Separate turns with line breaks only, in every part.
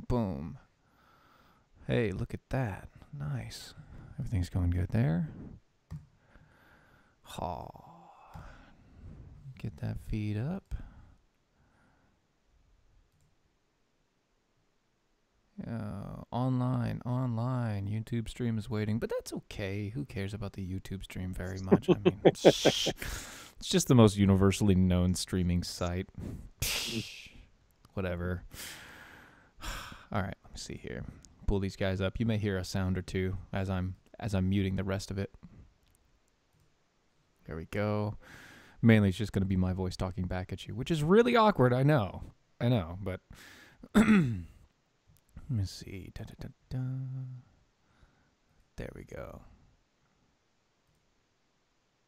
Boom. Hey, look at that. Nice. Everything's going good there. Oh. Get that feed up. Online. YouTube stream is waiting, but that's okay. Who cares about the YouTube stream very much? I mean, it's just the most universally known streaming site. Whatever. All right, let me see here. Pull these guys up. You may hear a sound or two as I'm muting the rest of it. There we go. Mainly it's just going to be my voice talking back at you, which is really awkward, I know, but let me see. There we go.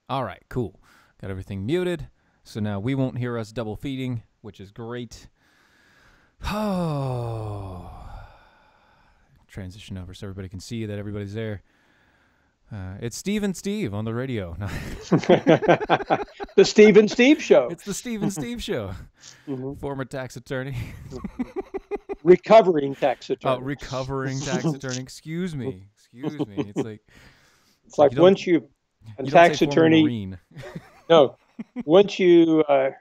All right, cool. Got everything muted, so now we won't hear us double feeding, which is great. Oh. Transition over so everybody can see that everybody's there. It's Steve and Steve on the radio.
The Steve and Steve Show.
It's the Steve and Steve Show. Former tax attorney.
Recovering tax attorney.
Oh, recovering tax attorney. Excuse me.
It's like once you a tax attorney.
Marine.
No, once you are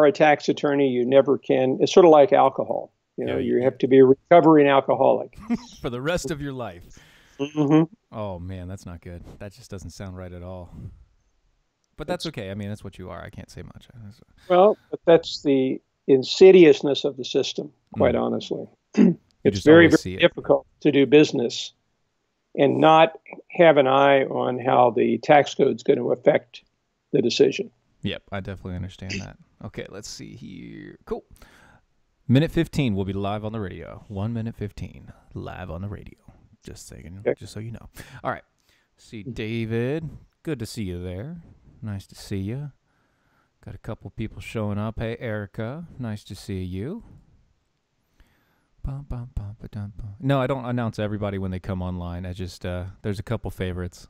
a tax attorney, you never can. It's sort of like alcohol. You have to be a recovering alcoholic
for the rest of your life.
Mm-hmm.
Oh man, that's not good. That just doesn't sound right at all. But that's okay. I mean, that's what you are. I can't say much.
Well, but that's the insidiousness of the system, quite honestly. It's very, very difficult to do business and not have an eye on how the tax code is going to affect the decision.
Yep, I definitely understand that. Okay, let's see here. Cool. Minute 15 will be live on the radio. 1 minute 15 live on the radio. Just saying, just so you know. All right. See David. Good to see you there. Nice to see you. Got a couple people showing up. Hey, Erica. Nice to see you. No, I don't announce everybody when they come online. I just, there's a couple favorites.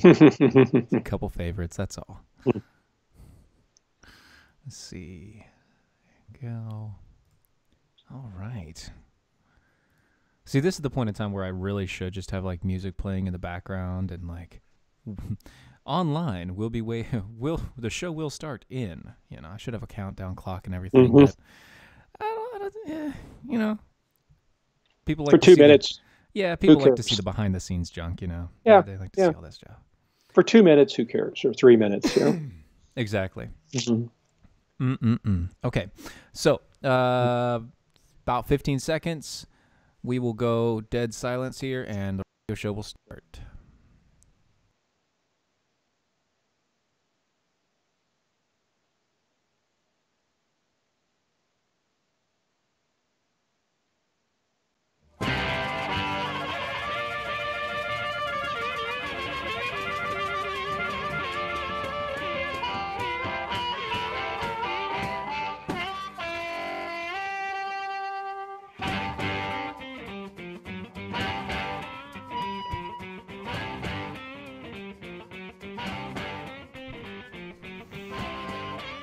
A couple favorites, that's all. Let's see. There you go. All right. See, this is the point in time where I really should just have like music playing in the background and like online will be the show will start in. I should have a countdown clock and everything. But people like
for 2 minutes.
People like to see the behind the scenes junk.
Yeah,
they like to see all this stuff.
For 2 minutes, who cares? Or 3 minutes.
Exactly.
Mm-hmm.
Okay, so about 15 seconds. We will go dead silence here, and the radio show will start.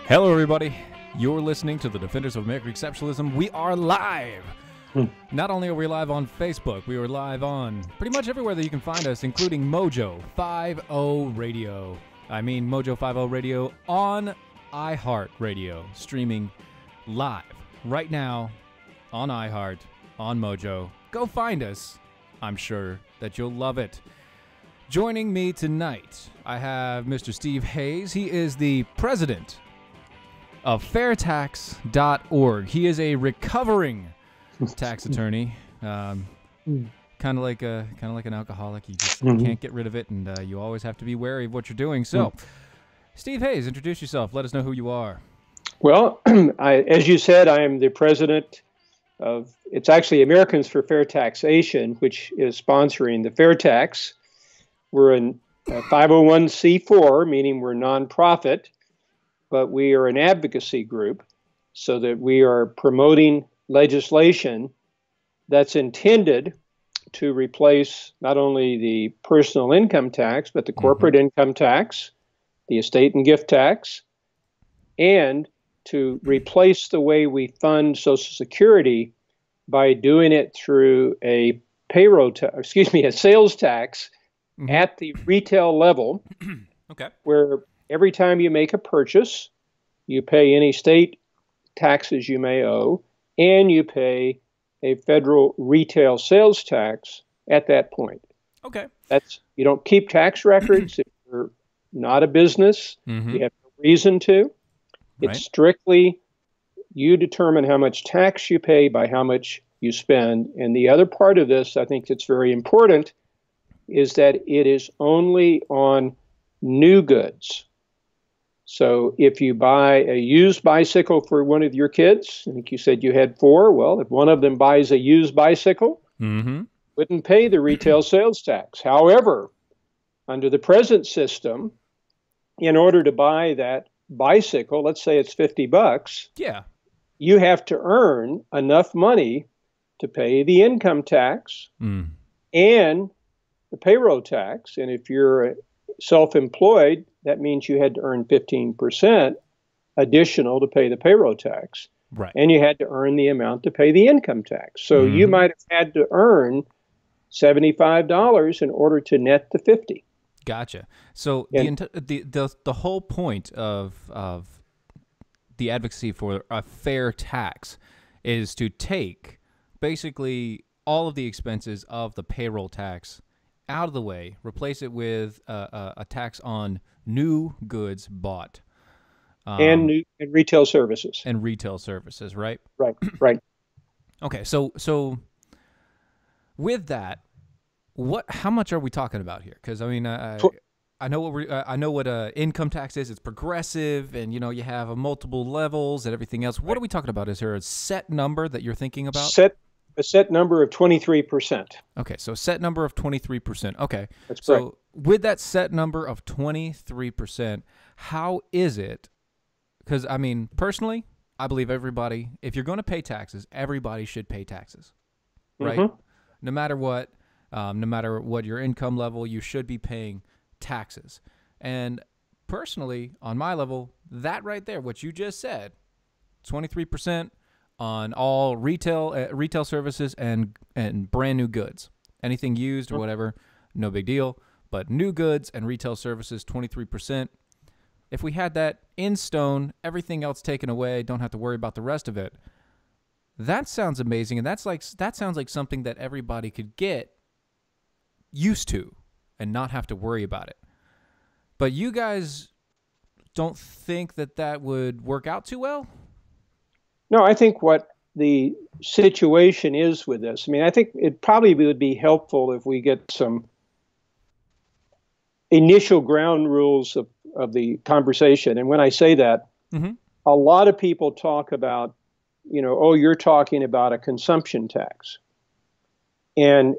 Hello, everybody. You're listening to the Defenders of American Exceptionalism. We are live. Not only are we live on Facebook, we are live on pretty much everywhere that you can find us, including Mojo 50 Radio. I mean Mojo 50 Radio on iHeart Radio, streaming live right now on iHeart, on Mojo. Go find us. I'm sure that you'll love it. Joining me tonight, I have Mr. Steve Hayes. He is the president of fairtax.org. He is a recovering tax attorney, kind of like an alcoholic. You just can't get rid of it, and you always have to be wary of what you're doing. So, Steve Hayes, introduce yourself. Let us know who you are.
Well, as you said, I am the president of, it's actually Americans for Fair Taxation, which is sponsoring the Fair Tax. We're a 501c4, meaning we're nonprofit, but we are an advocacy group so that we are promoting legislation that's intended to replace not only the personal income tax, but the corporate income tax, the estate and gift tax, and to replace the way we fund Social Security by doing it through a a sales tax at the retail level,
Okay.
where every time you make a purchase, you pay any state taxes you may owe, and you pay a federal retail sales tax at that point.
Okay.
You don't keep tax records if you're not a business. You have no reason to.
Right.
It's strictly you determine how much tax you pay by how much you spend. And the other part of this, I think that's very important, is that it is only on new goods. So if you buy a used bicycle for one of your kids, I think you said you had 4, well, if one of them buys a used bicycle, wouldn't pay the retail sales tax. However, under the present system, in order to buy that bicycle, let's say it's $50,
Yeah.
you have to earn enough money to pay the income tax and the payroll tax. And if you're self-employed, that means you had to earn 15% additional to pay the payroll tax.
Right.
And you had to earn the amount to pay the income tax. So you might have had to earn $75 in order to net the 50.
Gotcha. So the whole point of the advocacy for a fair tax is to take basically all of the expenses of the payroll tax out of the way, replace it with a tax on new goods bought.
And retail services.
And retail services, right?
Right.
Okay, so with that, how much are we talking about here? Because I mean, I know what income tax is. It's progressive, and you have multiple levels and everything else. What are we talking about? Is there a set number that you're thinking about?
A set number of 23%.
Okay, so a set number of 23%. Okay,
that's correct.
So with that set number of 23%, how is it? Because I mean, personally, I believe everybody, if you're going to pay taxes, everybody should pay taxes, right? No matter what your income level, you should be paying taxes. And personally, on my level, that right there, what you just said, 23% on all retail services and brand new goods. Anything used or whatever, no big deal. But new goods and retail services, 23%. If we had that in stone, everything else taken away, don't have to worry about the rest of it. That sounds amazing, and that sounds like something that everybody could get used to and not have to worry about it. But you guys don't think that would work out too well?
No, I think what the situation is with this, I mean, I think it probably would be helpful if we get some initial ground rules of the conversation. And when I say that, a lot of people talk about, you're talking about a consumption tax. And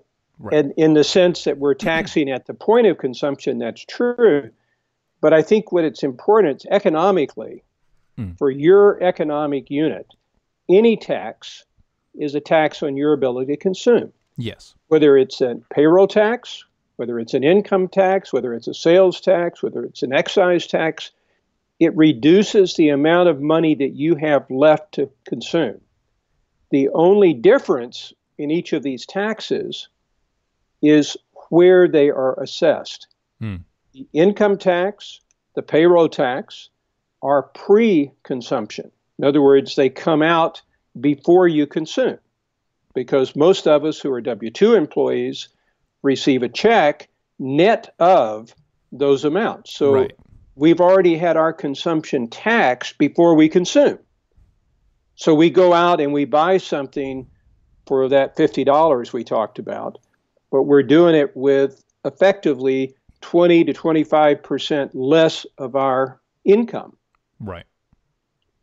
in the sense that we're taxing at the point of consumption, that's true. But I think what it's important, economically, for your economic unit, any tax is a tax on your ability to consume.
Yes.
Whether it's a payroll tax, whether it's an income tax, whether it's a sales tax, whether it's an excise tax, it reduces the amount of money that you have left to consume. The only difference in each of these taxes is where they are assessed. The income tax, the payroll tax are pre-consumption. In other words, they come out before you consume, because most of us who are W-2 employees receive a check net of those amounts. So we've already had our consumption tax before we consume. So we go out and we buy something for that $50 we talked about, but we're doing it with effectively 20 to 25% less of our income.
Right.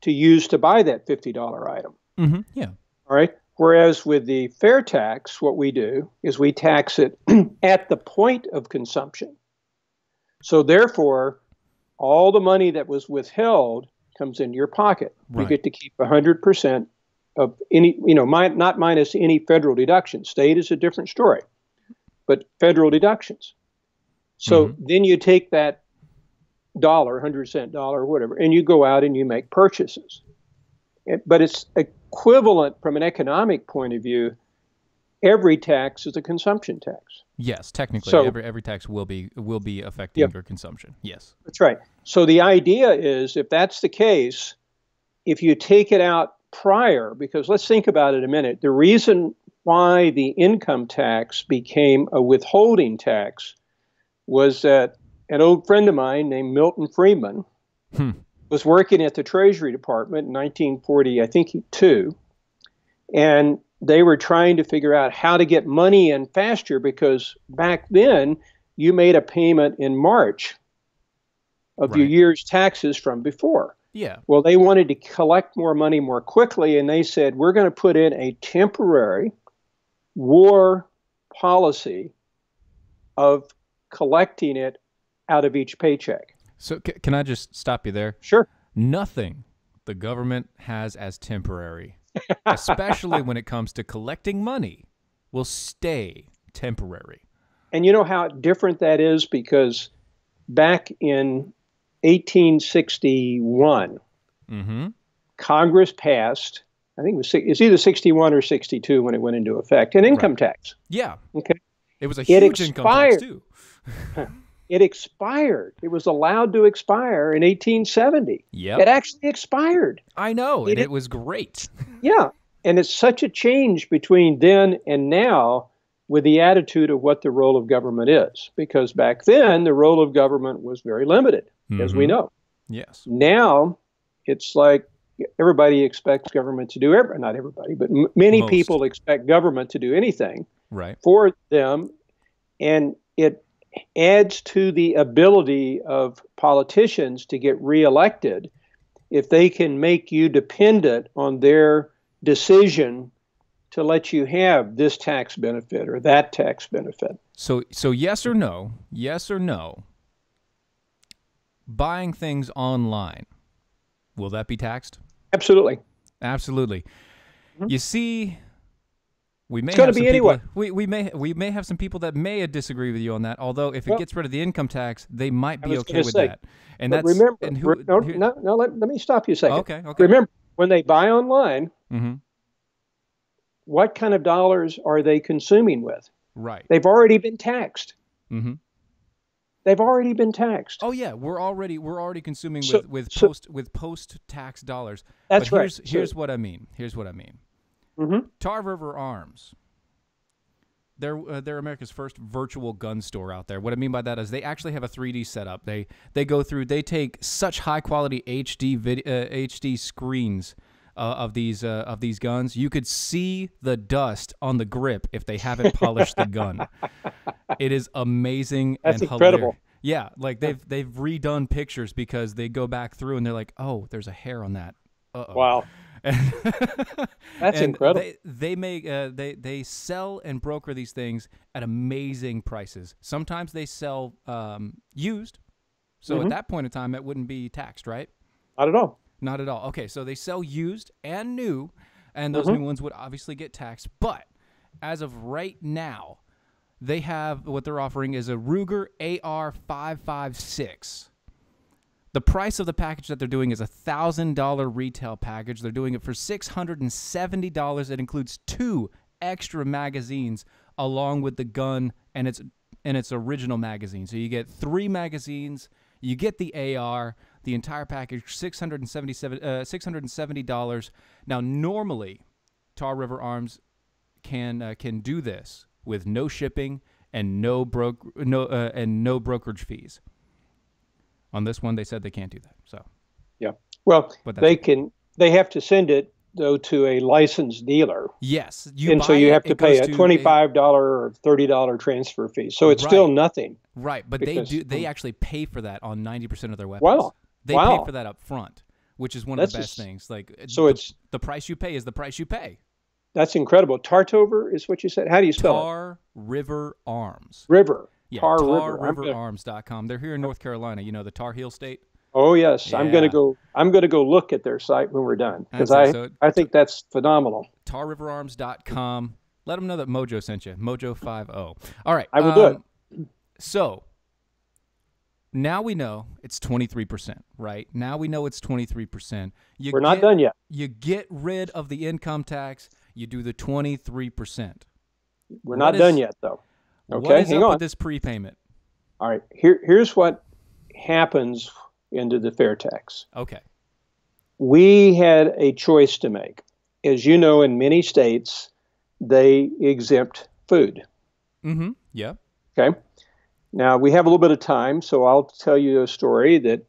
To use to buy that $50 item.
Yeah.
All right. Whereas with the fair tax, what we do is we tax it at the point of consumption. So therefore, all the money that was withheld comes into your pocket. You get to keep 100% of any, not minus any federal deduction. State is a different story, but federal deductions. So then you take that $100 cent dollar, whatever, and you go out and you make purchases. But it's equivalent from an economic point of view, every tax is a consumption tax.
Yes, technically,
So,
every tax will be affecting your consumption. Yes,
that's right. So the idea is, if that's the case, if you take it out prior, because let's think about it a minute, the reason why the income tax became a withholding tax was that an old friend of mine named Milton Friedman was working at the Treasury Department in 1940, I think, two, and they were trying to figure out how to get money in faster, because back then you made a payment in March of your year's taxes from before.
Yeah.
Well, they wanted to collect more money more quickly, and they said, we're going to put in a temporary war policy of collecting it out of each paycheck.
So can I just stop you there?
Sure.
Nothing the government has as temporary, especially when it comes to collecting money, will stay temporary.
And you know how different that is? Because back in 1861, Congress passed, I think it's either 61 or 62 when it went into effect, an income tax.
Yeah.
Okay.
It was a huge income tax too.
It expired. It was allowed to expire in 1870.
Yeah.
It actually expired.
I know, and it was great.
Yeah. And it's such a change between then and now with the attitude of what the role of government is. Because back then, the role of government was very limited, as we know.
Yes.
Now, it's like everybody expects government to do not everybody, but many people expect government to do anything for them. And it adds to the ability of politicians to get reelected if they can make you dependent on their decision to let you have this tax benefit or that tax benefit.
So yes or no, buying things online, will that be taxed?
Absolutely.
Absolutely. You see, we may
it's going
have
to be
some people,
anyway.
we may have some people that may disagree with you on that. Although if it gets rid of the income tax, they might be okay with that. And that's
remember.
And
let me stop you a second.
Okay.
Remember, when they buy online, what kind of dollars are they consuming with?
Right.
They've already been taxed. They've already been taxed.
Oh yeah, we're already consuming with post tax dollars.
That's
right. Here's what I mean. Tar River Arms. They're America's first virtual gun store out there. What I mean by that is they actually have a 3D setup. They take such high quality HD screens of these guns. You could see the dust on the grip if they haven't polished the gun. It is amazing.
That's
and
incredible.
Hilarious. Yeah, like they've redone pictures because they go back through and they're like, oh, there's a hair on that. Uh-oh.
Wow. That's incredible.
They sell and broker these things at amazing prices. Sometimes they sell used, so at that point in time, it wouldn't be taxed, right?
Not at all.
Not at all. Okay, so they sell used and new, and those new ones would obviously get taxed. But as of right now, they have what they're offering is a Ruger AR-556. The price of the package that they're doing is $1,000 retail package. They're doing it for $670. It includes 2 extra magazines along with the gun and its original magazine. So you get 3 magazines. You get the AR, the entire package, $670. Now, normally, Tar River Arms can do this with no shipping and no brokerage fees. On this one, they said they can't do that. So,
yeah. Well, they have to send it though to a licensed dealer.
Yes,
so you have to pay a $25 or $30 transfer fee. So it's still nothing.
Right, but they actually pay for that on 90% of their weapons.
Wow.
They pay for that up front, which is one of the best things. Like, so
it's
the price you pay is the price you pay.
That's incredible. Tartover is what you said. How do you spell it?
Tar River Arms.
River.
Yeah,
TarRiverArms.com.
TarRiverArms.com. They're here in North Carolina. You know, the Tar Heel State.
Oh yes, yeah. I'm gonna go look at their site when we're done because I think that's phenomenal.
TarRiverArms.com. Let them know that Mojo sent you. Mojo50. All right,
I will do it.
So now we know it's 23%, right? Now we know it's 23%.
We're not done yet.
You get rid of the income tax. You do the 23%.
We're not done yet, though. Okay,
what is
hang
up
on.
with this prepayment?
All right, here's what happens into the fair tax.
Okay.
We had a choice to make. As you know, in many states, they exempt food.
Mm-hmm. Yeah.
Okay. Now, we have a little bit of time, so I'll tell you a story that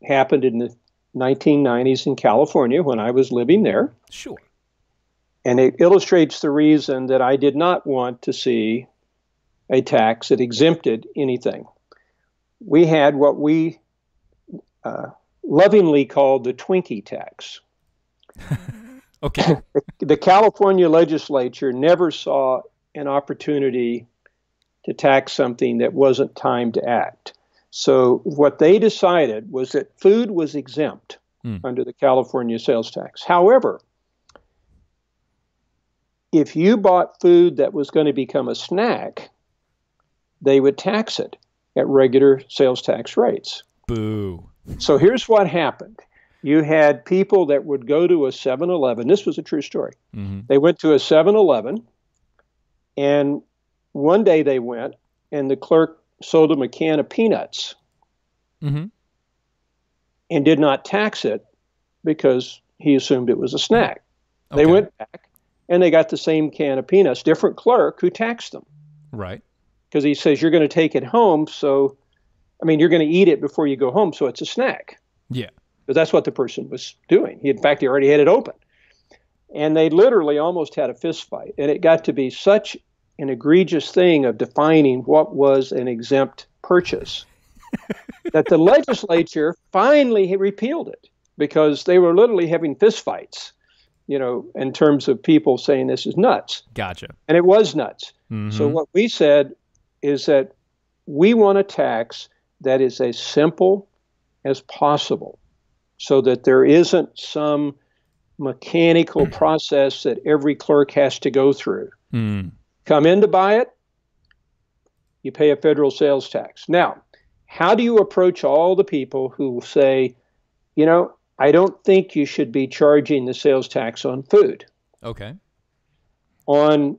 happened in the 1990s in California when I was living there.
Sure.
And it illustrates the reason that I did not want to see a tax that exempted anything. We had what we lovingly called the Twinkie tax.
Okay.
The California legislature never saw an opportunity to tax something that wasn't time to act. So what they decided was that food was exempt under the California sales tax. However, if you bought food that was going to become a snack, they would tax it at regular sales tax rates.
Boo.
So here's what happened. You had people that would go to a 7-Eleven. This was a true story.
Mm-hmm.
They went to a 7-Eleven, and one day they went, and the clerk sold them a can of peanuts
Mm-hmm.
and did not tax it because he assumed it was a snack.
Okay.
They went back, and they got the same can of peanuts, different clerk who taxed them.
Right.
Because he says, you're going to take it home, so, you're going to eat it before you go home, so it's a snack.
Yeah.
Because that's what the person was doing. In fact, he already had it open. And they literally almost had a fist fight. And it got to be such an egregious thing of defining what was an exempt purchase that the legislature finally repealed it because they were literally having fist fights, in terms of people saying this is nuts.
Gotcha.
And it was nuts.
Mm-hmm.
So what we said is that we want a tax that is as simple as possible so that there isn't some mechanical process that every clerk has to go through. Come in to buy it, you pay a federal sales tax. Now, how do you approach all the people who say, I don't think you should be charging the sales tax on food?
Okay.
On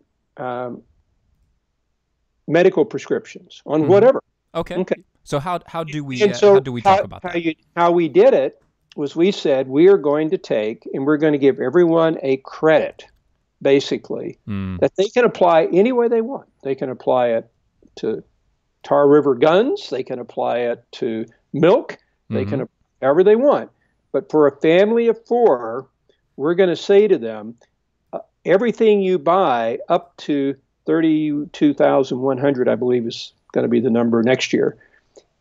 medical prescriptions, on whatever.
Okay. So how do we
And so
how do we talk about that?
How we did it was we said we are going to take and we're going to give everyone a credit, basically, that they can apply any way they want. They can apply it to Tar River guns. They can apply it to milk. They can however they want. But for a family of 4, we're going to say to them, everything you buy up to $32,100, I believe is going to be the number next year,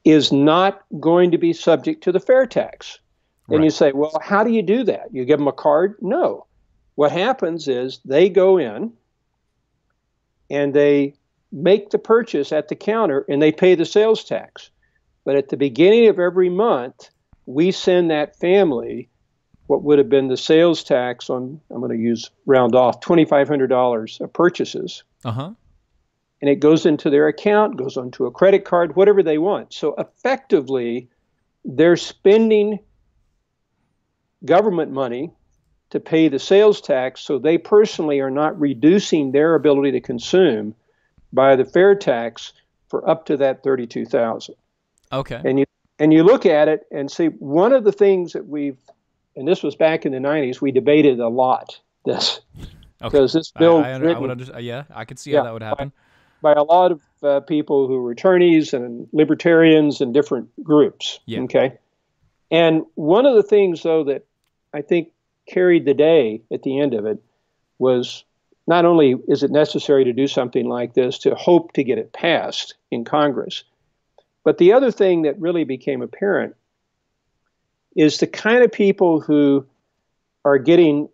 is not going to be subject to the fair tax. And
Right.
you say, well, how do you do that? You give them a card? No. What happens is they go in and they make the purchase at the counter and they pay the sales tax. But at the beginning of every month, we send that family what would have been the sales tax on, I'm going to round off, $2,500 of purchases.
Uh-huh.
And it goes into their account, goes onto a credit card, whatever they want. So effectively, they're spending government money to pay the sales tax, so they personally are not reducing their ability to consume by the fair tax for up to that $32,000.
Okay.
And you look at it and see, one of the things that and this was back in the 90s, we debated a lot this. Because this bill
I would understand. Yeah, I could see how that would happen.
By a lot of people who were attorneys and libertarians and different groups.
Yeah.
Okay. And one of the things, though, that I think carried the day at the end of it was not only is it necessary to do something like this to hope to get it passed in Congress, but the other thing that really became apparent is the kind of people who are getting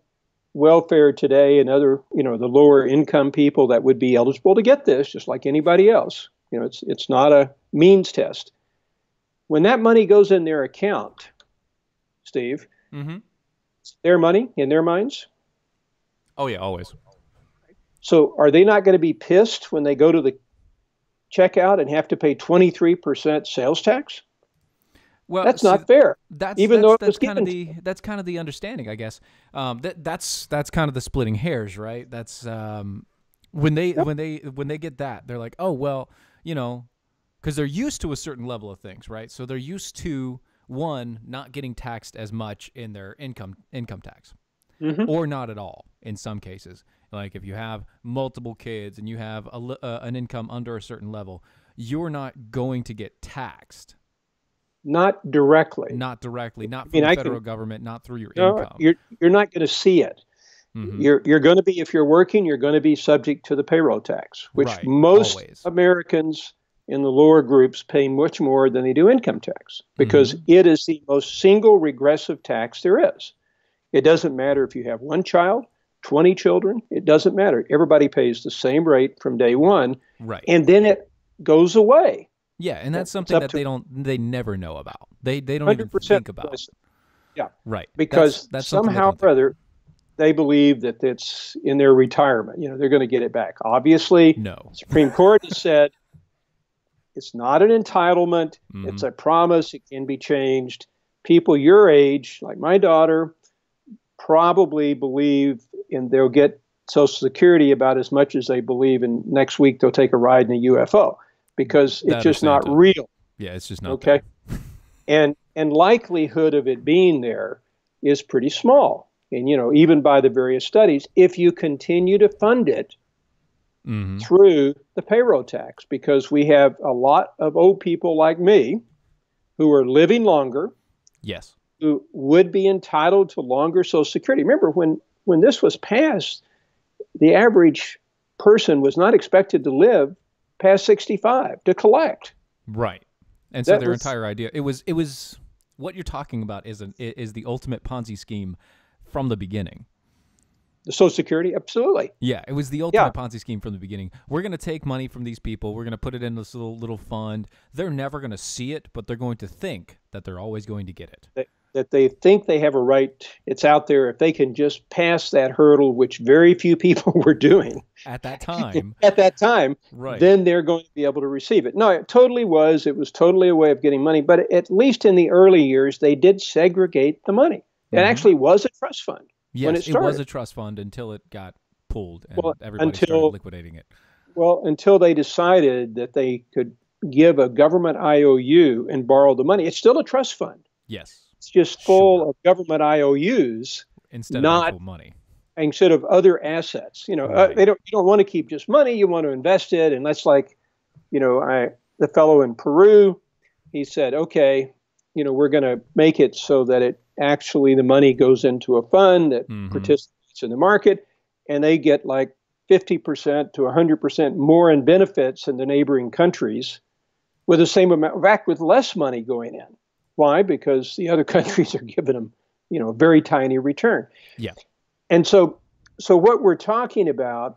welfare today and other, the lower income people that would be eligible to get this, just like anybody else. It's not a means test. When that money goes in their account, Steve, it's their money in their minds.
Oh yeah, always.
So are they not going to be pissed when they go to the checkout and have to pay 23% sales tax?
Well,
That's
see,
not fair. Even though it was
kind of
given.
that's kind of the understanding, I guess. That's kind of the splitting hairs, right? That's when they get that, they're like, oh well, because they're used to a certain level of things, right? So they're used to one not getting taxed as much in their income tax, or not at all in some cases. Like if you have multiple kids and you have an income under a certain level, you're not going to get taxed.
Not directly.
Not directly. Not from the federal government. Not through your income.
You're not going to see it. You're going to be, if you're working, you're going to be subject to the payroll tax, which most Americans in the lower groups pay much more than they do income tax, because it is the most single regressive tax there is. It doesn't matter if you have one child, 20 children. It doesn't matter. Everybody pays the same rate from day one,
right?
And then it goes away.
Yeah, and that's something that they never know about. They don't even think about.
Yeah,
right.
Because that's somehow or other, they believe that it's in their retirement. They're going to get it back. Obviously,
no.
The Supreme Court has said it's not an entitlement. It's a promise. It can be changed. People your age, like my daughter, probably believe they'll get Social Security about as much as they believe in next week they'll take a ride in a UFO, because it's just not real.
Yeah, it's just not
okay. And likelihood of it being there is pretty small. And even by the various studies, if you continue to fund it through the payroll tax, because we have a lot of old people like me who are living longer.
Yes.
Who would be entitled to longer Social Security. Remember, when this was passed, the average person was not expected to live past 65 to collect.
Right. And so their entire idea, it was what you're talking about is the ultimate Ponzi scheme from the beginning.
The Social Security, absolutely.
Yeah, it was the ultimate Ponzi scheme from the beginning. We're going to take money from these people. We're going to put it in this little fund. They're never going to see it, but they're going to think that they're always going to get it.
That they think they have a right. It's out there. If they can just pass that hurdle, which very few people were doing
at that time.
Right. Then they're going to be able to receive it. No, it totally was. It was totally a way of getting money. But at least in the early years, they did segregate the money. It actually was a trust fund.
Yes,
when it started.
It was a trust fund until it got pulled and everybody started liquidating it.
Well, until they decided that they could give a government IOU and borrow the money. It's still a trust fund.
Yes.
It's just full of government IOUs
instead of actual money.
Instead of other assets.
Right.
You don't want to keep just money. You want to invest it. And that's like, the fellow in Peru, he said, okay, we're going to make it so that the money goes into a fund that participates in the market, and they get like 50% to 100% more in benefits in the neighboring countries with the same amount, in fact, with less money going in. Why? Because the other countries are giving them, a very tiny return.
Yeah.
And so what we're talking about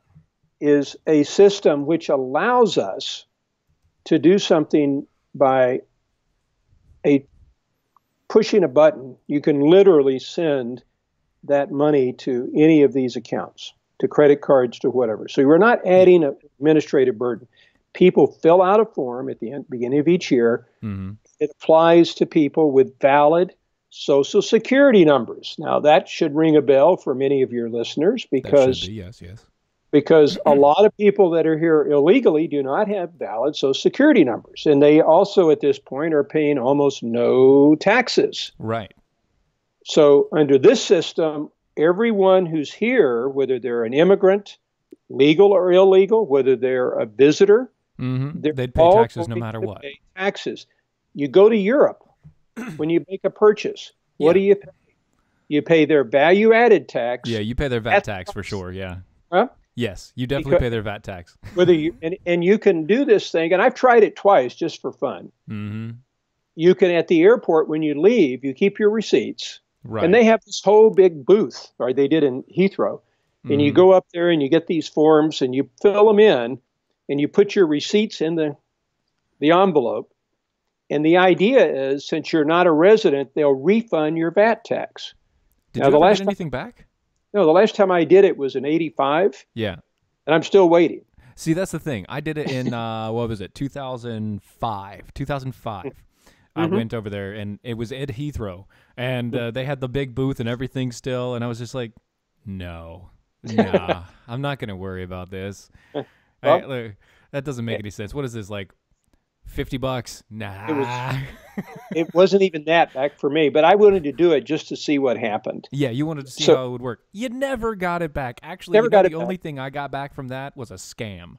is a system which allows us to do something by pushing a button. You can literally send that money to any of these accounts, to credit cards, to whatever. So we're not adding an administrative burden. People fill out a form at the beginning of each year. It applies to people with valid Social Security numbers. Now, that should ring a bell for many of your listeners, because
yes.
Because a lot of people that are here illegally do not have valid Social Security numbers. And they also, at this point, are paying almost no taxes.
Right.
So under this system, everyone who's here, whether they're an immigrant, legal or illegal, whether they're a visitor,
they'd pay taxes no matter what.
Pay taxes. You go to Europe, when you make a purchase, what do you pay? You pay their value-added tax.
Yeah, you pay their VAT tax for sure, yeah.
Huh?
Yes, you definitely pay their VAT tax.
Whether you and you can do this thing, and I've tried it twice just for fun. You can, at the airport, when you leave, you keep your receipts. Right. And they have this whole big booth, or they did in Heathrow. And you go up there and you get these forms and you fill them in and you put your receipts in the envelope. And the idea is, since you're not a resident, they'll refund your VAT tax.
Did you ever get anything back?
No, the last time I did it was in 85.
Yeah.
And I'm still waiting.
See, that's the thing. I did it in, 2005. I went over there, and it was at Heathrow, and they had the big booth and everything still, and I was just like, no, nah, I'm not going to worry about this. Look, that doesn't make any sense. What is this, like $50? Nah.
It wasn't even that back for me, but I wanted to do it just to see what happened.
Yeah, you wanted to see how it would work. You never got it back. Actually, the only thing I got back from that was a scam.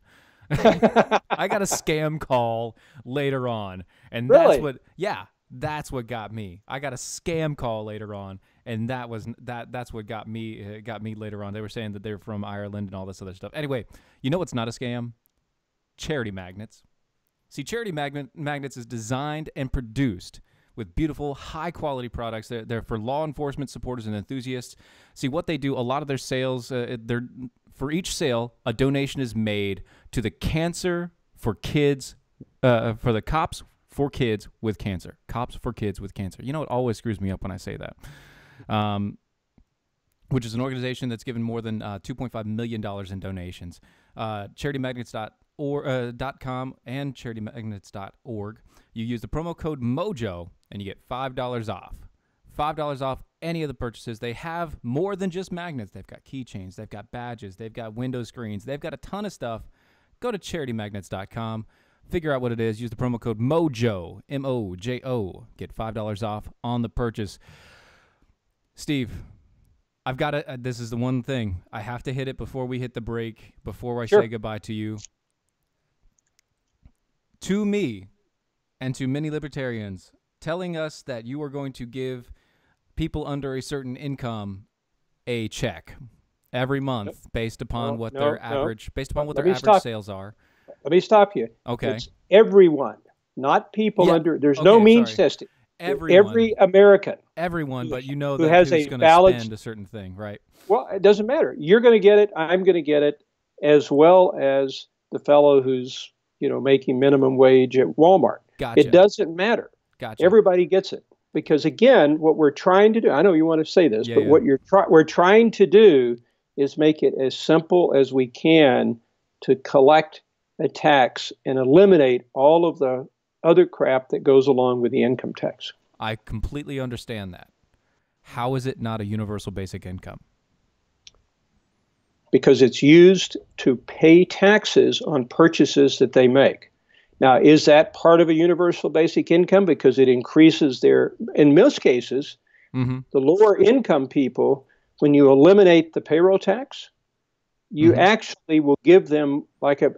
I got a scam call later on, and that's what got me. I got a scam call later on, and that's what got me later on. They were saying that they're from Ireland and all this other stuff. Anyway, you know what's not a scam? Charity magnets. See, Charity Magnets is designed and produced with beautiful, high-quality products. They're for law enforcement supporters and enthusiasts. See, what they do, a lot of their sales, for each sale, a donation is made to the Cancer for Kids, for the Cops for Kids with Cancer. Cops for Kids with Cancer. You know, it always screws me up when I say that. Which is an organization that's given more than $2.5 million in donations. CharityMagnets.com and CharityMagnets.org. You use the promo code MOJO, and you get $5 off. $5 off any of the purchases. They have more than just magnets. They've got keychains. They've got badges. They've got window screens. They've got a ton of stuff. Go to CharityMagnets.com. Figure out what it is. Use the promo code MOJO, M-O-J-O. Get $5 off on the purchase. Steve, I've got to, this is the one thing. I have to hit it before we hit the break, before I say goodbye to you. To me, and to many libertarians, telling us that you are going to give people under a certain income a check every month based upon what their average sales are.
Let me stop you.
Okay.
It's everyone, not people under. There's no means testing. Every American.
Everyone, but you know that who's going to spend a certain thing, right?
Well, it doesn't matter. You're going to get it. I'm going to get it, as well as the fellow who's making minimum wage at Walmart.
Gotcha.
It doesn't matter.
Gotcha.
Everybody gets it, because again, what we're trying to do. I know you want to say this, but what we're trying to do is make it as simple as we can to collect a tax and eliminate all of the other crap that goes along with the income tax.
I completely understand that. How is it not a universal basic income?
Because it's used to pay taxes on purchases that they make. Now, is that part of a universal basic income? Because it increases in most cases, the lower income people, when you eliminate the payroll tax, you actually will give them like a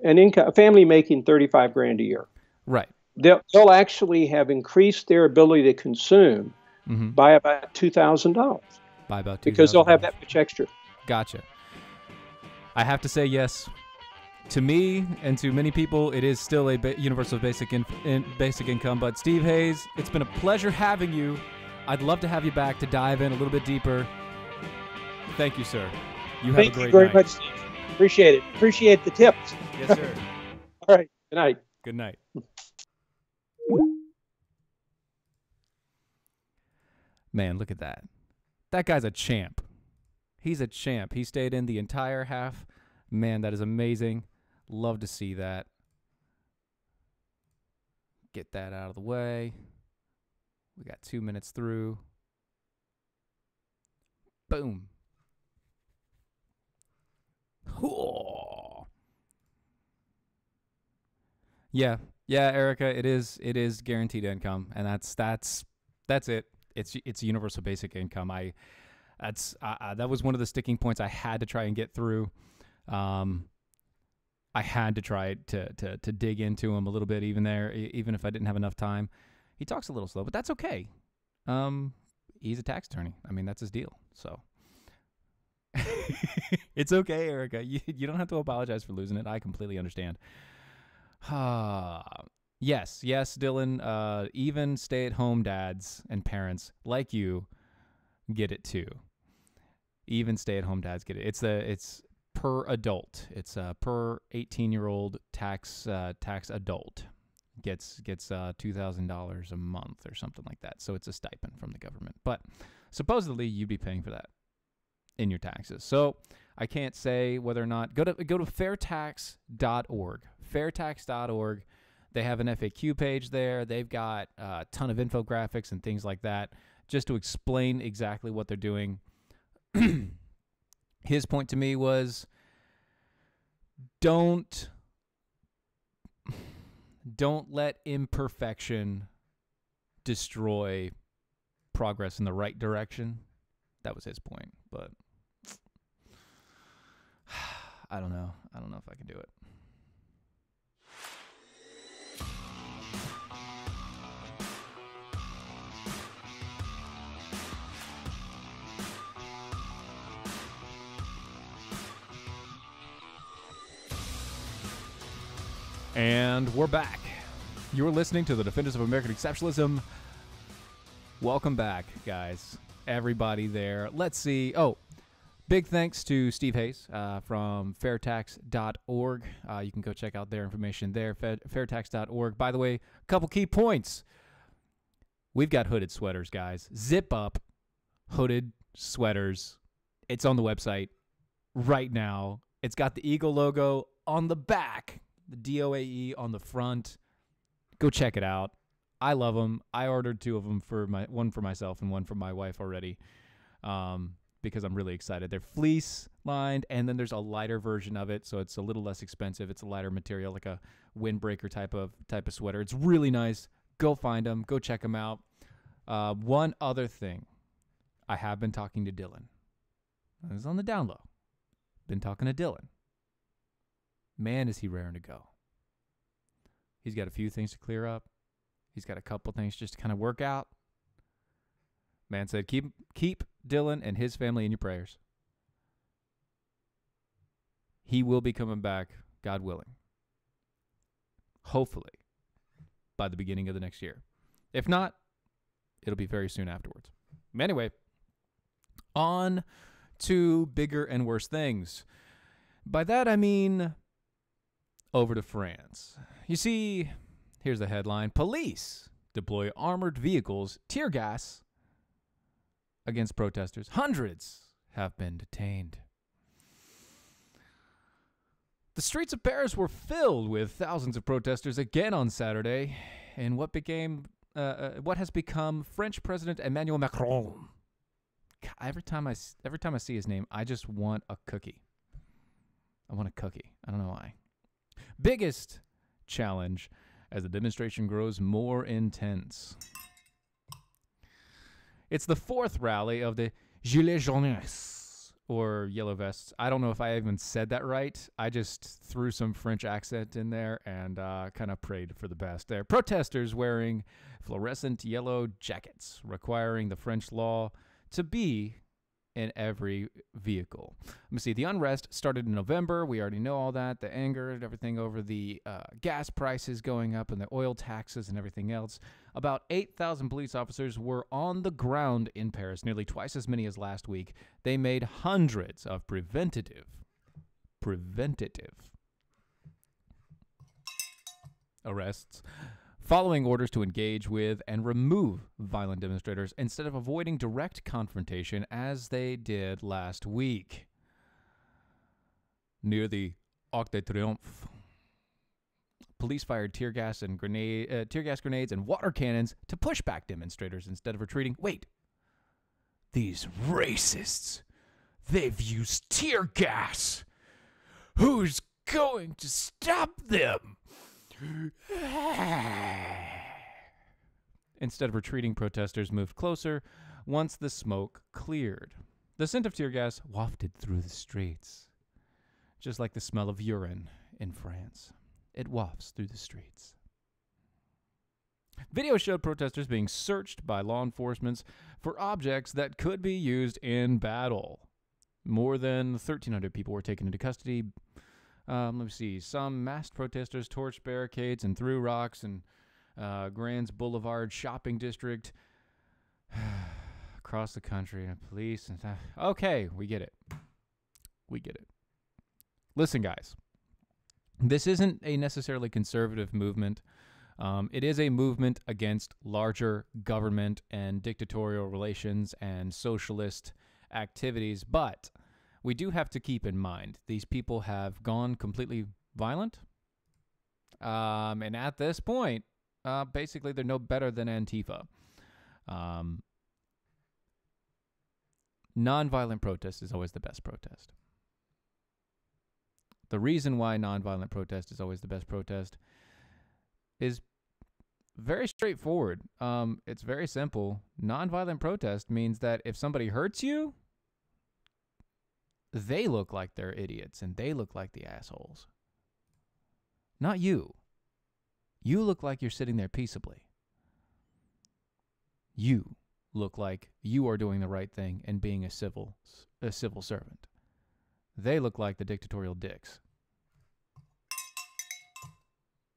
family making $35,000 a year.
Right.
They'll actually have increased their ability to consume by about $2,000.
By about $2,000.
Because they'll have that much extra.
Gotcha. I have to say yes. To me and to many people, it is still a universal basic income. But Steve Hayes, it's been a pleasure having you. I'd love to have you back to dive in a little bit deeper. Thank you, sir. You have a great night. Thank you very much, Steve.
Appreciate it. Appreciate the tips.
Yes, sir.
All right. Good night.
Good night. Man, look at that. That guy's a champ. He's a champ. He stayed in the entire half. Man, that is amazing. Love to see that. Get that out of the way. We got 2 minutes through. Boom. Yeah, Erica, it is guaranteed income, and that's it. It's universal basic income. That was one of the sticking points I had to try and get through. I had to try to dig into him a little bit, even if I didn't have enough time. He talks a little slow, but that's okay. He's a tax attorney. I mean, that's his deal. So it's okay, Erica. You don't have to apologize for losing it. I completely understand. Yes, Dylan. Even stay-at-home dads and parents like you get it too. Even stay-at-home dads get it. It's per adult. It's per 18-year-old tax adult gets $2,000 a month or something like that. So it's a stipend from the government. But supposedly you'd be paying for that in your taxes. So I can't say whether or not go to fairtax.org. Fairtax.org. They have an FAQ page there. They've got a ton of infographics and things like that just to explain exactly what they're doing. His point to me was, don't let imperfection destroy progress in the right direction. That was his point, but I don't know. I don't know if I can do it. And we're back. You're listening to the Defenders of American Exceptionalism. Welcome back, guys. Everybody there. Let's see. Oh, big thanks to Steve Hayes from fairtax.org. You can go check out their information there, fairtax.org. By the way, a couple key points. We've got hooded sweaters, guys. Zip up hooded sweaters. It's on the website right now. It's got the Eagle logo on the back, the DOAE on the front. Go check it out. I love them. I ordered 2 of them, one for myself and one for my wife already, because I'm really excited. They're fleece lined, and then there's a lighter version of it, so it's a little less expensive. It's a lighter material, like a windbreaker type of sweater. It's really nice. Go find them. Go check them out. One other thing, I have been talking to Dylan. I was on the down low. Been talking to Dylan. Man, is he raring to go. He's got a few things to clear up. He's got a couple things just to kind of work out. Man said, keep Dylan and his family in your prayers. He will be coming back, God willing. Hopefully, by the beginning of the next year. If not, it'll be very soon afterwards. Anyway, on to bigger and worse things. By that, I mean over to France. You see, here's the headline. Police deploy armored vehicles, tear gas, against protesters. Hundreds have been detained. The streets of Paris were filled with thousands of protesters again on Saturday in what has become French President Emmanuel Macron. God, every time I see his name, I just want a cookie. I want a cookie. I don't know why. Biggest challenge as the demonstration grows more intense. It's the 4th rally of the Gilets jaunes, or Yellow Vests. I don't know if I even said that right. I just threw some French accent in there and kind of prayed for the best there. Protesters wearing fluorescent yellow jackets, requiring the French law to be in every vehicle. Let me see. The unrest started in November. We already know all that. The anger and everything over the gas prices going up and the oil taxes and everything else. About 8,000 police officers were on the ground in Paris, nearly twice as many as last week. They made hundreds of preventative arrests, following orders to engage with and remove violent demonstrators instead of avoiding direct confrontation as they did last week. Near the Arc de Triomphe, police fired tear gas grenades and water cannons to push back demonstrators instead of retreating. Wait, these racists, they've used tear gas. Who's going to stop them? Instead of retreating, protesters moved closer once the smoke cleared. The scent of tear gas wafted through the streets, just like the smell of urine in France. It wafts through the streets. Video showed protesters being searched by law enforcement for objects that could be used in battle. More than 1,300 people were taken into custody. Let me see. Some masked protesters torched barricades and threw rocks in Grand's Boulevard shopping district across the country. And police and stuff. Okay, we get it. We get it. Listen, guys. This isn't a necessarily conservative movement. It is a movement against larger government and dictatorial relations and socialist activities, but we do have to keep in mind these people have gone completely violent. And at this point, basically they're no better than Antifa. Nonviolent protest is always the best protest. The reason why nonviolent protest is always the best protest is very straightforward. It's very simple. Nonviolent protest means that if somebody hurts you, they look like they're idiots and they look like the assholes. Not you. You look like you're sitting there peaceably. You look like you are doing the right thing and being a civil servant. They look like the dictatorial dicks.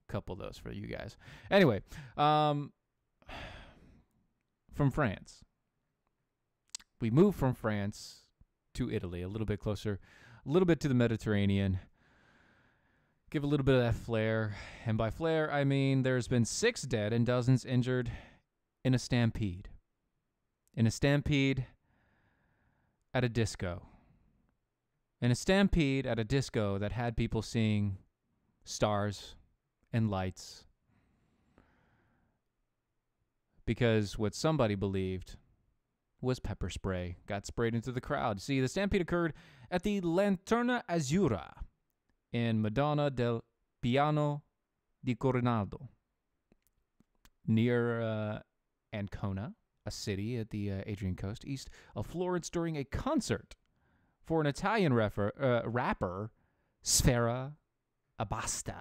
Couple of those for you guys. Anyway, from France. We moved from France to Italy, a little bit closer, a little bit to the Mediterranean. Give a little bit of that flair. And by flair, I mean there's been 6 dead and dozens injured in a stampede. In a stampede at a disco. In a stampede at a disco that had people seeing stars and lights. Because what somebody believed was pepper spray got sprayed into the crowd. See, the stampede occurred at the Lanterna Azzurra in Madonna del Piano di Coronado, near Ancona, a city at the Adrian coast, east of Florence, during a concert for an Italian rapper, Sfera Abbasta.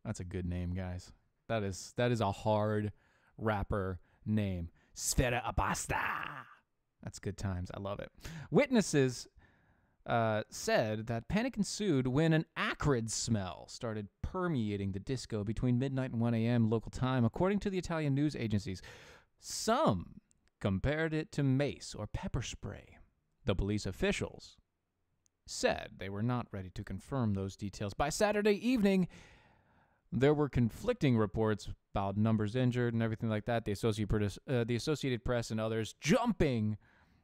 That's a good name, guys. That is a hard rapper name. Sfera Abbasta. That's good times. I love it. Witnesses said that panic ensued when an acrid smell started permeating the disco between midnight and 1 a.m. local time, according to the Italian news agencies. Some compared it to mace or pepper spray. The police officials said they were not ready to confirm those details. By Saturday evening, there were conflicting reports about numbers injured and everything like that. The Associated Press and others jumping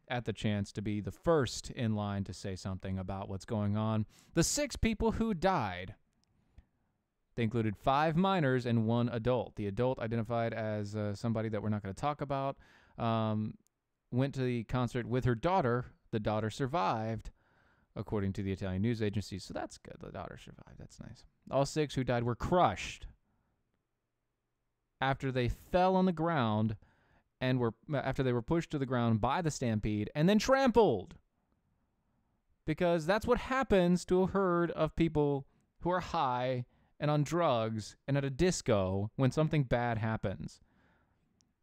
at the chance to be the first in line to say something about what's going on. The 6 people who died, they included 5 minors and 1 adult. The adult, identified as somebody that we're not going to talk about, went to the concert with her daughter. The daughter survived, according to the Italian news agency. So that's good. The daughter survived. That's nice. All 6 who died were crushed after they fell on the ground and after they were pushed to the ground by the stampede and then trampled. Because that's what happens to a herd of people who are high and on drugs and at a disco when something bad happens.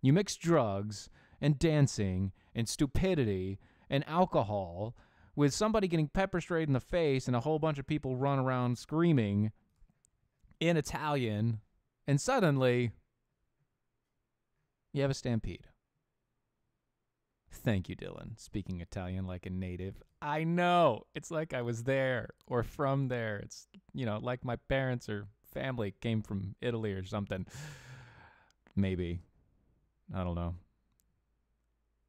You mix drugs and dancing and stupidity and alcohol with somebody getting pepper sprayed in the face and a whole bunch of people run around screaming in Italian, and suddenly you have a stampede. Thank you, Dylan. Speaking Italian like a native. I know. It's like I was there or from there. It's, like my parents or family came from Italy or something. Maybe. I don't know.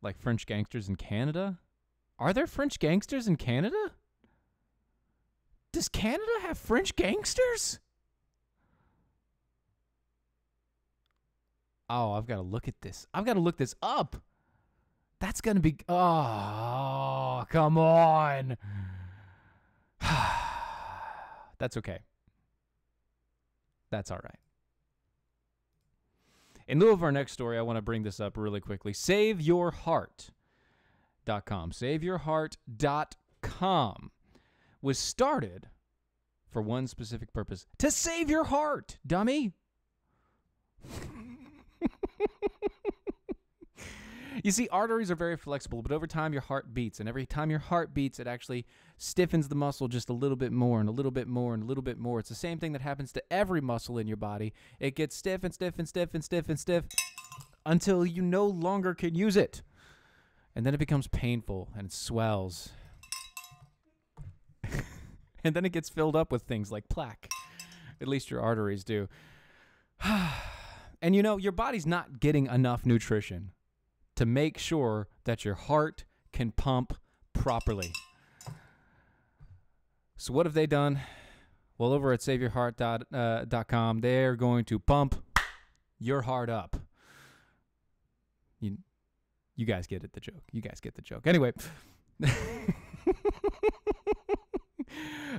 Like French gangsters in Canada? Are there French gangsters in Canada? Does Canada have French gangsters? Oh, I've got to look at this. I've got to look this up. That's going to be... Oh, come on. That's okay. That's all right. In lieu of our next story, I want to bring this up really quickly. SaveYourHeart.com. SaveYourHeart.com was started for one specific purpose. To save your heart, dummy. You see, arteries are very flexible, but over time your heart beats, and every time your heart beats, it actually stiffens the muscle just a little bit more and a little bit more and a little bit more. It's the same thing that happens to every muscle in your body. It gets stiff and stiff and stiff and stiff and stiff until you no longer can use it. And then it becomes painful and it swells. And then it gets filled up with things like plaque. At least your arteries do. And your body's not getting enough nutrition to make sure that your heart can pump properly. So what have they done? Well, over at SaveYourHeart.com, they're going to pump your heart up. You guys get it, the joke. You guys get the joke. Anyway.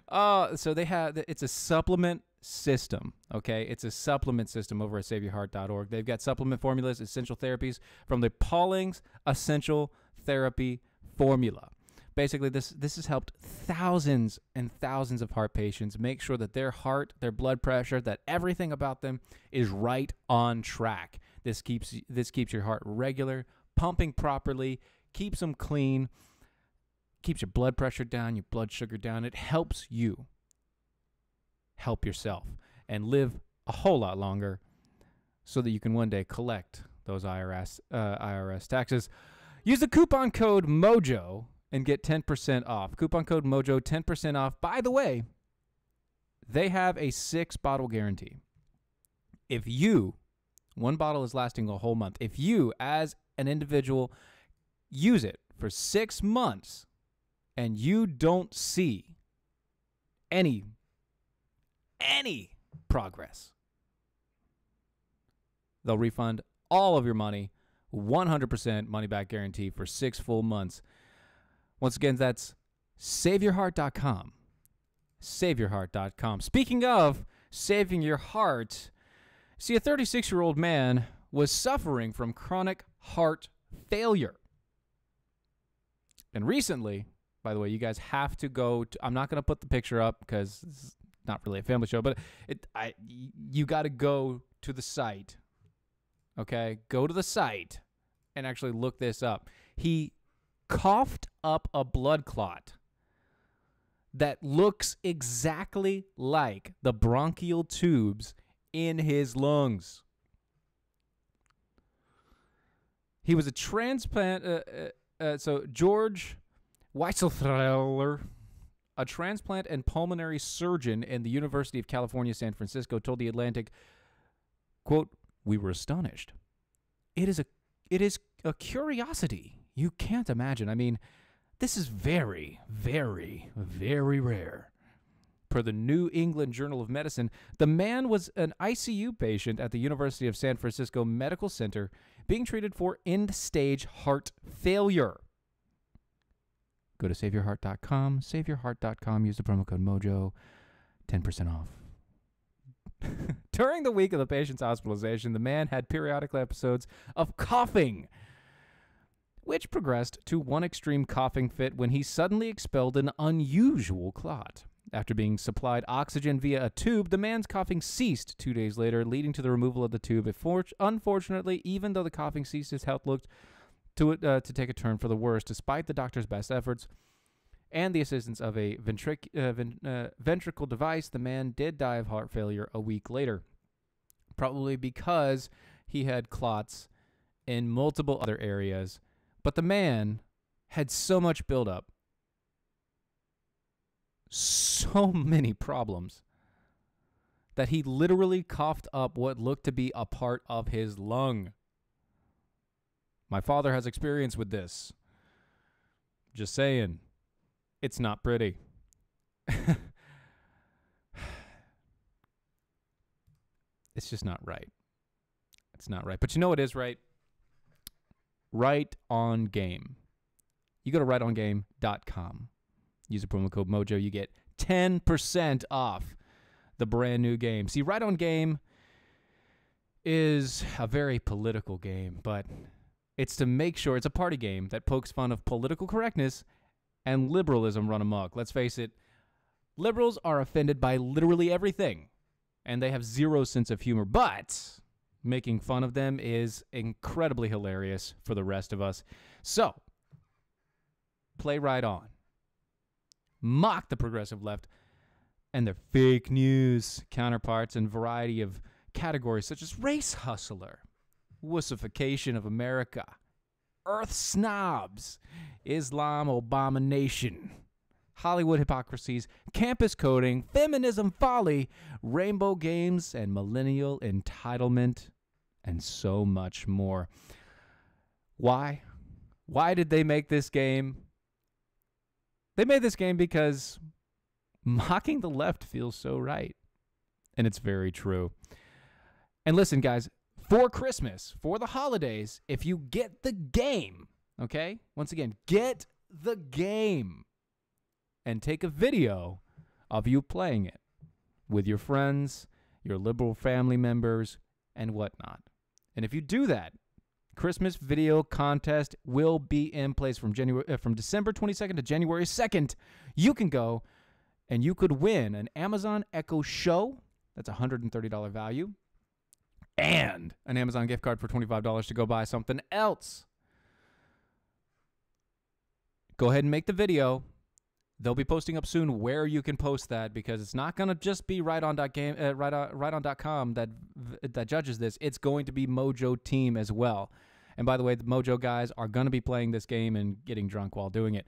So they have, it's a supplement system, okay? It's a supplement system over at SaveYourHeart.org. They've got supplement formulas, essential therapies from the Pauling's Essential Therapy Formula. Basically, this has helped thousands and thousands of heart patients make sure that their heart, their blood pressure, that everything about them is right on track. This keeps your heart regular, pumping properly, keeps them clean, keeps your blood pressure down, your blood sugar down. It helps you help yourself and live a whole lot longer so that you can one day collect those IRS taxes. Use the coupon code MOJO and get 10% off. Coupon code MOJO, 10% off. By the way, they have a 6-bottle guarantee. If one bottle is lasting a whole month. If you, as an individual, use it for 6 months and you don't see any progress, they'll refund all of your money, 100% money-back guarantee for 6 full months. Once again, that's SaveYourHeart.com. SaveYourHeart.com. Speaking of saving your heart, see, a 36-year-old man was suffering from chronic heart failure. And recently, by the way, you guys have to go to, I'm not going to put the picture up because it's not really a family show, but you got to go to the site. Okay? Go to the site and actually look this up. He coughed up a blood clot that looks exactly like the bronchial tubes in his lungs. He was a transplant, so George Weisselthaler, a transplant and pulmonary surgeon in the University of California, San Francisco, told The Atlantic, quote, "We were astonished. It is a curiosity you can't imagine. I mean, this is very, very, very rare." Per the New England Journal of Medicine, the man was an ICU patient at the University of San Francisco Medical Center being treated for end-stage heart failure. Go to SaveYourHeart.com, SaveYourHeart.com, use the promo code MOJO, 10% off. During the week of the patient's hospitalization, the man had periodic episodes of coughing, which progressed to one extreme coughing fit when he suddenly expelled an unusual clot. After being supplied oxygen via a tube, the man's coughing ceased 2 days later, leading to the removal of the tube. Unfortunately, even though the coughing ceased, his health looked to take a turn for the worse. Despite the doctor's best efforts and the assistance of a ventricle device, the man did die of heart failure a week later, probably because he had clots in multiple other areas. But the man had so much buildup, so many problems, that he literally coughed up what looked to be a part of his lung. My father has experience with this. Just saying, it's not pretty. It's just not right. It's not right. But you know what is right? Right on Game. You go to rightongame.com. Use the promo code MOJO. You get 10% off the brand new game. See, Right on Game is a very political game, but it's to make sure it's a party game that pokes fun of political correctness and liberalism run amok. Let's face it, liberals are offended by literally everything, and they have zero sense of humor, but making fun of them is incredibly hilarious for the rest of us. So, play Right On. Mock the progressive left and their fake news counterparts in a variety of categories such as race hustler, wussification of America, earth snobs, Islam abomination, Hollywood hypocrisies, campus coding, feminism folly, rainbow games, and millennial entitlement, and so much more. Why? Why did they make this game? They made this game because Mocking the left feels so right. And it's very true. And listen, guys, for Christmas, for the holidays, if you get the game, okay? Once again, get the game and take a video of you playing it with your friends, your liberal family members, and whatnot. And if you do that, Christmas video contest will be in place from December 22nd to January 2nd. You can go and you could win an Amazon Echo Show. That's a $130 value. And an Amazon gift card for $25 to go buy something else. Go ahead and make the video. They'll be posting up soon where you can post that, because it's not going to just be righton.com that judges this. It's going to be Mojo Team as well. And by the way, the Mojo guys are going to be playing this game and getting drunk while doing it.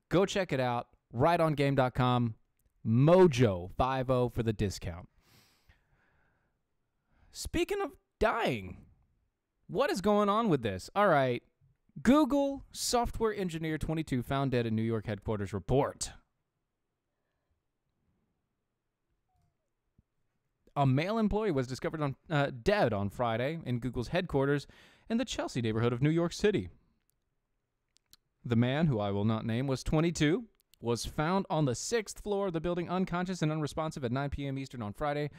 Go check it out. Rightongame.com. Mojo 50 for the discount. Speaking of dying, what is going on with this? All right. Google software engineer 22 found dead in New York headquarters report. A male employee was discovered dead on Friday in Google's headquarters in the Chelsea neighborhood of New York City. The man, who I will not name, was 22, was found on the 6th floor of the building unconscious and unresponsive at 9 p.m. Eastern on Friday,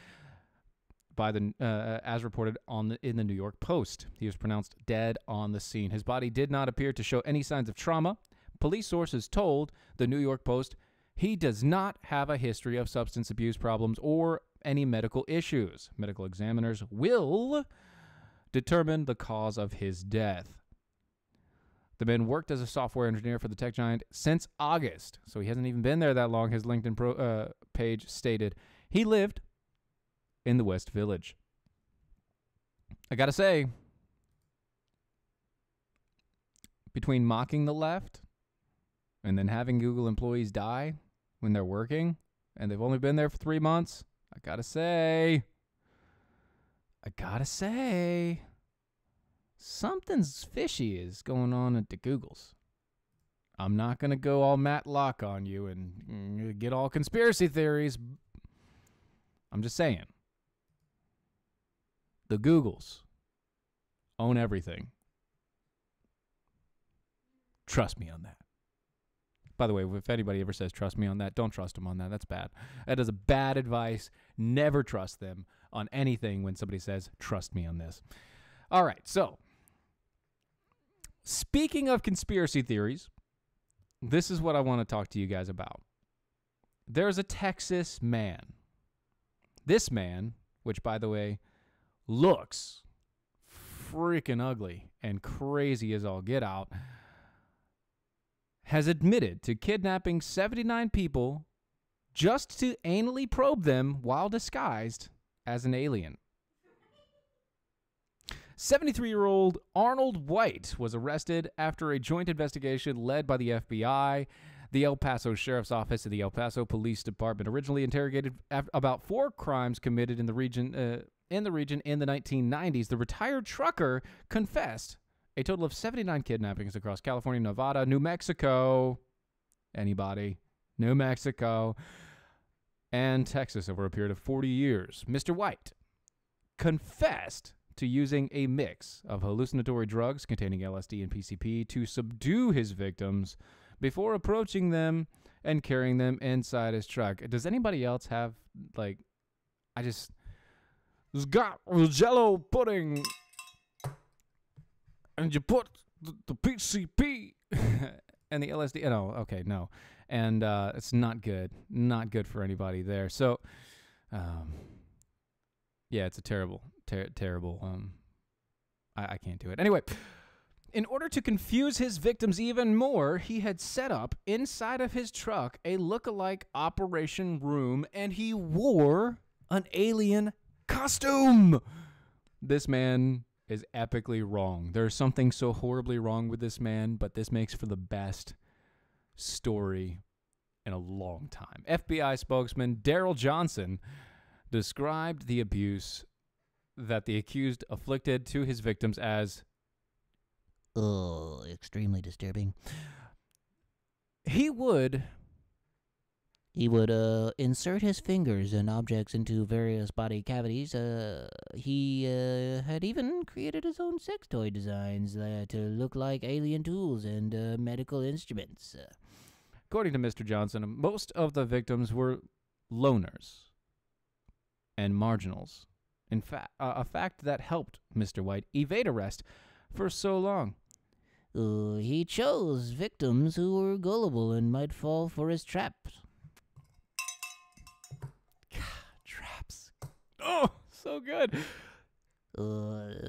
as reported in the New York Post. He was pronounced dead on the scene. His body did not appear to show any signs of trauma. Police sources told the New York Post he does not have a history of substance abuse problems or any medical issues. Medical examiners will determine the cause of his death. The man worked as a software engineer for the tech giant since August, so he hasn't even been there that long. His LinkedIn page stated he lived in the West Village. I gotta say, between mocking the left and then having Google employees die when they're working and they've only been there for 3 months, I gotta say, something's fishy is going on at the Googles. I'm not gonna go all Matlock on you and get all conspiracy theories. I'm just saying. The Googles own everything. Trust me on that. By the way, if anybody ever says trust me on that, don't trust them on that. That's bad. That is a bad advice. Never trust them on anything when somebody says trust me on this. All right, so speaking of conspiracy theories, this is what I want to talk to you guys about. There's a Texas man. This man, which by the way, looks freaking ugly and crazy as all get out, has admitted to kidnapping 79 people just to anally probe them while disguised as an alien. 73-year-old Arnold White was arrested after a joint investigation led by the FBI, the El Paso Sheriff's Office, and the El Paso Police Department. Originally interrogated about 4 crimes committed in the region in the 1990s, the retired trucker confessed a total of 79 kidnappings across California, Nevada, New Mexico, anybody, New Mexico, and Texas over a period of 40 years. Mr. White confessed to using a mix of hallucinatory drugs containing LSD and PCP to subdue his victims before approaching them and carrying them inside his truck. Does anybody else have, like, it's got Jello pudding, and you put the PCP and the LSD. No, okay, no. And it's not good. Not good for anybody there. So, yeah, it's a terrible. I can't do it. Anyway, in order to confuse his victims even more, he had set up inside of his truck a look-alike operation room, and he wore an alien costume. This man is epically wrong. There's something so horribly wrong with this man, but this makes for the best story in a long time. FBI spokesman Daryl Johnson described the abuse that the accused afflicted to his victims as extremely disturbing. He would
He would insert his fingers and objects into various body cavities. He had even created his own sex toy designs to look like alien tools and medical instruments.
According to Mr. Johnson, most of the victims were loners and marginals. In fact, a fact that helped Mr. White evade arrest for so long.
He chose victims who were gullible and might fall for his traps.
Traps. Oh, so good.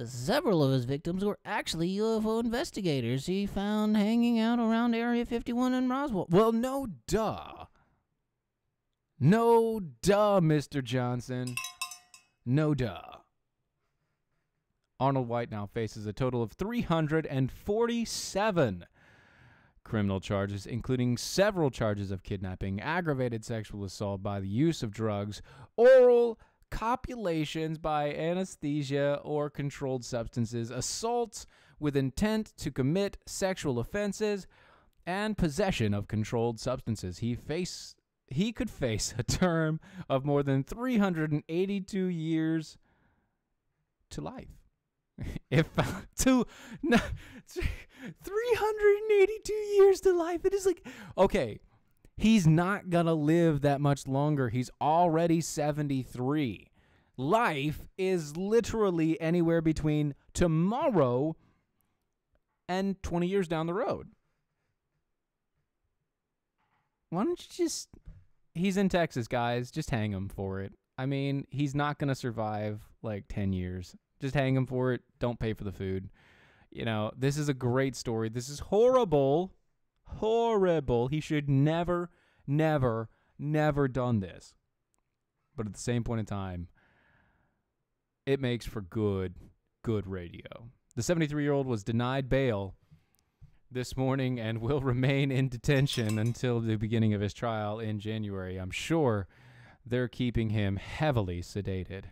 Several of his victims were actually UFO investigators he found hanging out around Area 51 in Roswell.
Well, no duh. No duh, Mr. Johnson. No duh. Arnold White now faces a total of 347 criminal charges, including several charges of kidnapping, aggravated sexual assault by the use of drugs, oral copulations by anesthesia or controlled substances, assaults with intent to commit sexual offenses, and possession of controlled substances. He could face a term of more than 382 years to life. If 382 years to life, it is like, okay, he's not gonna live that much longer. He's already 73. Life is literally anywhere between tomorrow and 20 years down the road. Why don't you just... He's in Texas, guys. Just hang him for it. I mean, he's not going to survive like 10 years. Just hang him for it. Don't pay for the food. You know, this is a great story. This is horrible. Horrible. He should never done this. But at the same point in time, it makes for good radio. The 73-year-old was denied bail this morning and will remain in detention until the beginning of his trial in January. I'm sure they're keeping him heavily sedated.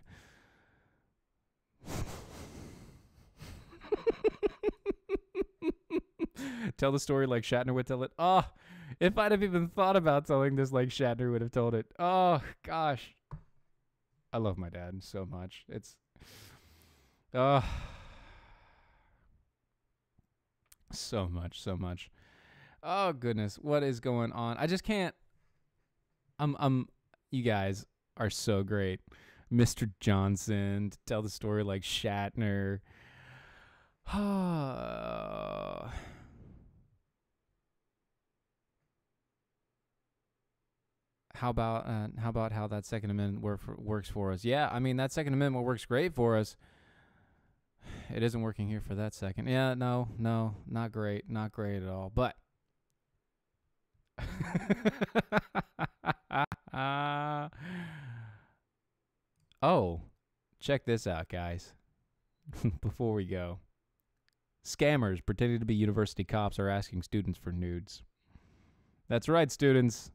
Tell the story like Shatner would tell it. Oh, if I'd have even thought about telling this like Shatner would have told it. Oh, gosh. I love my dad so much. It's... So much. Oh goodness, what is going on? I just can't. You guys are so great, Mr. Johnson, to tell the story like Shatner. How about how that Second Amendment works for us? Yeah, I mean that Second Amendment works great for us. It isn't working here for that second. Yeah, no, not great at all. But oh, check this out, guys. Before we go, scammers pretending to be university cops are asking students for nudes. That's right, students.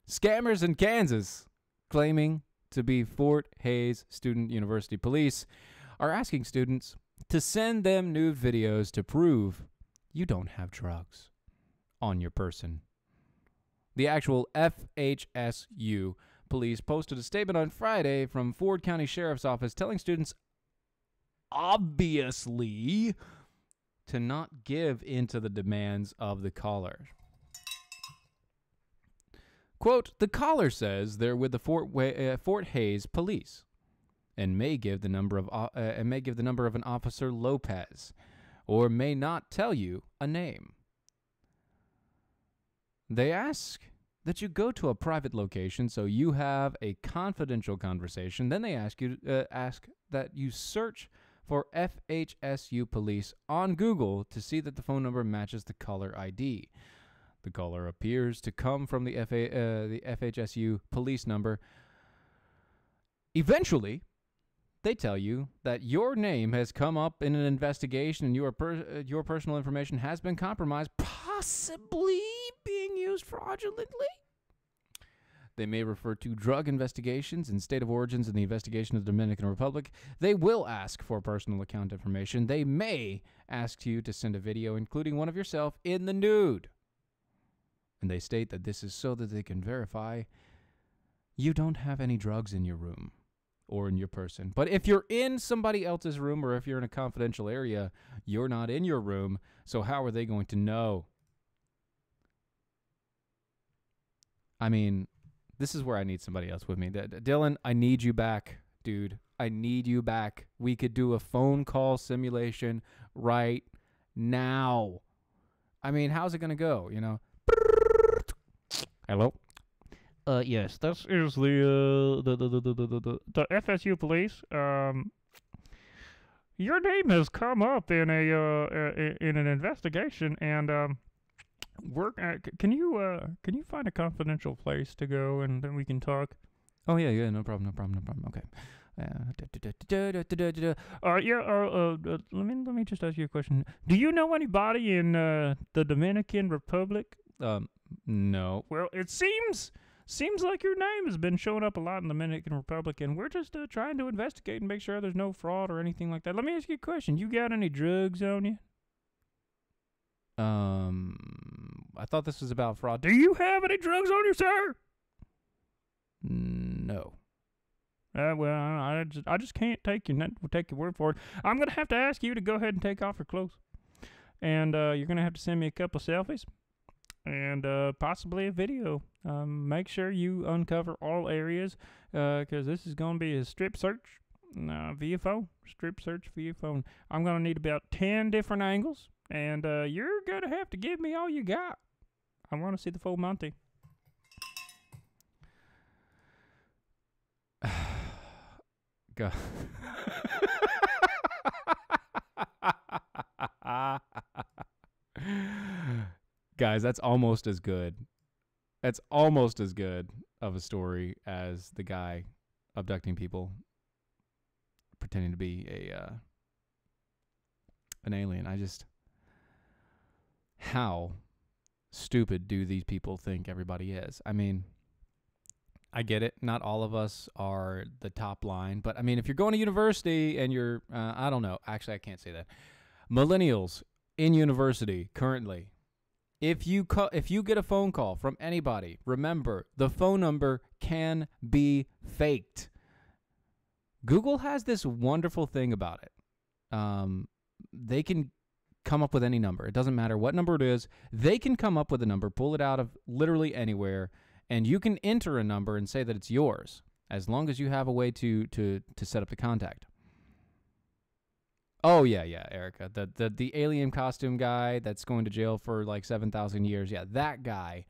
Scammers in Kansas claiming to be Fort Hays Student University Police are asking students to send them nude videos to prove you don't have drugs on your person. The actual FHSU police posted a statement on Friday from Ford County Sheriff's Office telling students, obviously, to not give in to the demands of the caller. Quote, the caller says they're with the Fort Hays police and may give the number of an Officer Lopez, or may not tell you a name. They ask that you go to a private location so you have a confidential conversation. Then they ask that you search for FHSU police on Google to see that the phone number matches the caller ID. The caller appears to come from the FHSU police number. Eventually, they tell you that your name has come up in an investigation and your personal information has been compromised, possibly being used fraudulently. They may refer to drug investigations and state of origins in the investigation of the Dominican Republic. They will ask for personal account information. They may ask you to send a video, including one of yourself, in the nude. And they state that this is so that they can verify you don't have any drugs in your room or in your person. But if you're in somebody else's room or if you're in a confidential area, you're not in your room. So how are they going to know? I mean, this is where I need somebody else with me. Dylan, I need you back, dude. I need you back. We could do a phone call simulation right now. I mean, how's it going to go, you know? Hello?
Yes, this is the FSU police. Your name has come up in an investigation, and can you find a confidential place to go, and then we can talk?
Oh yeah, no problem. Okay.
Let me just ask you a question. Do you know anybody in the Dominican Republic?
No.
Well, it seems like your name has been showing up a lot in the Dominican Republic, and we're just trying to investigate and make sure there's no fraud or anything like that. Let me ask you a question. You got any drugs on you?
I thought this was about fraud.
Do you have any drugs on you, sir?
No.
Well, I just can't take your word for it. I'm gonna have to ask you to go ahead and take off your clothes, and you're gonna have to send me a couple selfies, and possibly a video. Make sure you uncover all areas, because this is gonna be a strip search via phone. Strip search via phone. I'm gonna need about 10 different angles, and you're gonna have to give me all you got. I want to see the full Monty.
Go. Guys, that's almost as good. That's almost as good of a story as the guy abducting people, pretending to be an alien. How stupid do these people think everybody is? I mean, I get it. Not all of us are the top line. But, I mean, if you're going to university and you're, I don't know. Actually, I can't say that. Millennials in university currently, if you get a phone call from anybody, remember, the phone number can be faked. Google has this wonderful thing about it. They can come up with any number. It doesn't matter what number it is. They can come up with a number, pull it out of literally anywhere, and you can enter a number and say that it's yours, as long as you have a way to set up the contact. Oh, yeah, Erica. The alien costume guy that's going to jail for like 7,000 years. Yeah, that guy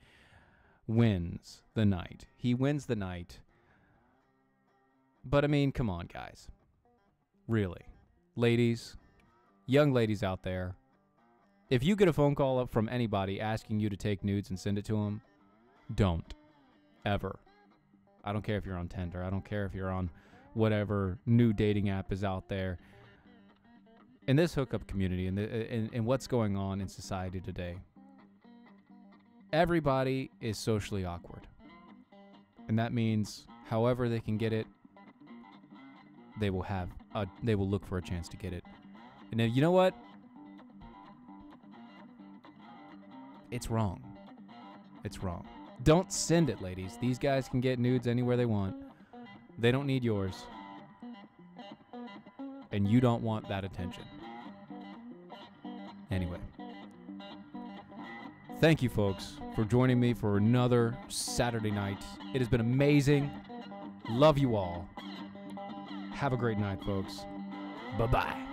wins the night. He wins the night. But, I mean, come on, guys. Really. Ladies, young ladies out there, if you get a phone call up from anybody asking you to take nudes and send it to them, don't. Ever. I don't care if you're on Tinder. I don't care if you're on whatever new dating app is out there. In this hookup community and what's going on in society today, everybody is socially awkward. And that means however they can get it, they will look for a chance to get it. And then, you know what? It's wrong. It's wrong. Don't send it, ladies. These guys can get nudes anywhere they want. They don't need yours. And you don't want that attention. Anyway. Thank you, folks, for joining me for another Saturday night. It has been amazing. Love you all. Have a great night, folks. Bye-bye.